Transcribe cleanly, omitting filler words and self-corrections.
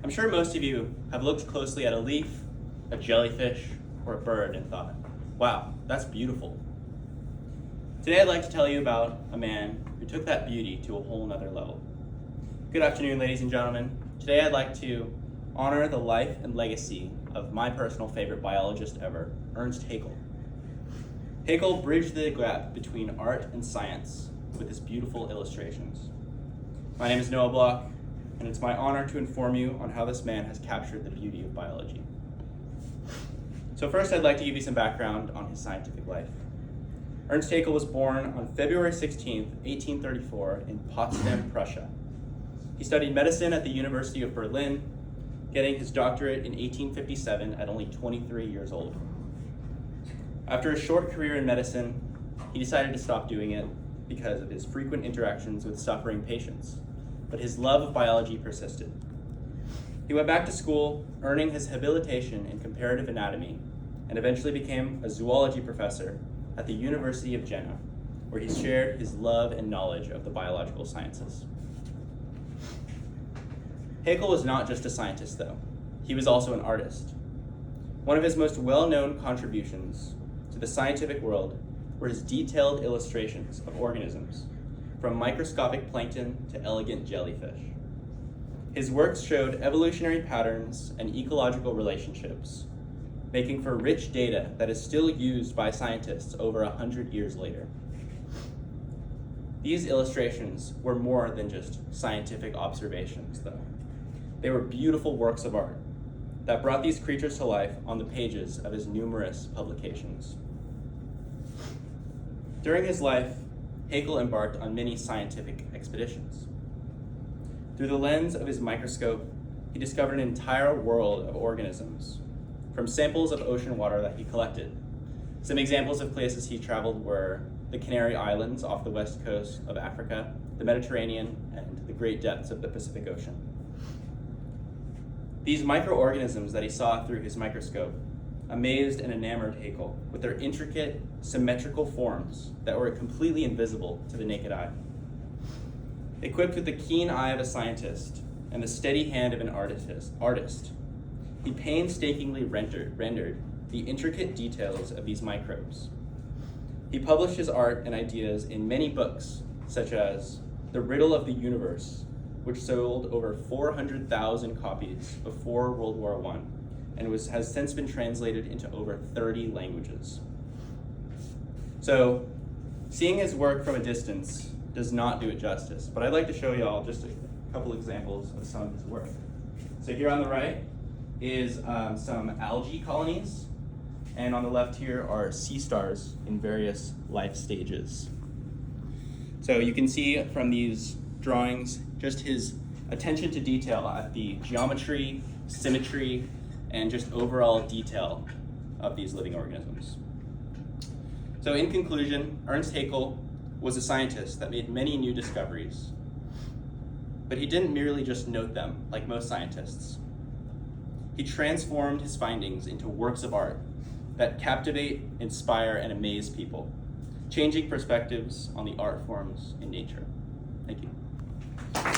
I'm sure most of you have looked closely at a leaf, a jellyfish, or a bird and thought, wow, that's beautiful. Today I'd like to tell you about a man who took that beauty to a whole nother level. Good afternoon, ladies and gentlemen. Today I'd like to honor the life and legacy of my personal favorite biologist ever, Ernst Haeckel. Haeckel bridged the gap between art and science with his beautiful illustrations. My name is Noah Block, and it's my honor to inform you on how this man has captured the beauty of biology. So first, I'd like to give you some background on his scientific life. Ernst Haeckel was born on February 16, 1834 in Potsdam, Prussia. He studied medicine at the University of Berlin, getting his doctorate in 1857 at only 23 years old. After a short career in medicine, he decided to stop doing it because of his frequent interactions with suffering patients, but his love of biology persisted. He went back to school, earning his habilitation in comparative anatomy, and eventually became a zoology professor at the University of Jena, where he shared his love and knowledge of the biological sciences. Haeckel was not just a scientist, though. He was also an artist. One of his most well-known contributions to the scientific world were his detailed illustrations of organisms, from microscopic plankton to elegant jellyfish. His works showed evolutionary patterns and ecological relationships, making for rich data that is still used by scientists over 100 years later. These illustrations were more than just scientific observations, though. They were beautiful works of art that brought these creatures to life on the pages of his numerous publications. During his life, Haeckel embarked on many scientific expeditions. Through the lens of his microscope, he discovered an entire world of organisms, from samples of ocean water that he collected. Some examples of places he traveled were the Canary Islands off the west coast of Africa, the Mediterranean, and the great depths of the Pacific Ocean. These microorganisms that he saw through his microscope amazed and enamored Haeckel with their intricate, symmetrical forms that were completely invisible to the naked eye. Equipped with the keen eye of a scientist and the steady hand of an artist, he painstakingly rendered the intricate details of these microbes. He published his art and ideas in many books, such as The Riddle of the Universe, which sold over 400,000 copies before World War I, and has since been translated into over 30 languages. So, seeing his work from a distance does not do it justice, but I'd like to show y'all just a couple examples of some of his work. So here on the right is some algae colonies, and on the left here are sea stars in various life stages. So you can see from these drawings just his attention to detail at the geometry, symmetry, and just overall detail of these living organisms. So in conclusion, Ernst Haeckel was a scientist that made many new discoveries, but he didn't merely just note them like most scientists. He transformed his findings into works of art that captivate, inspire, and amaze people, changing perspectives on the art forms in nature. Thank you.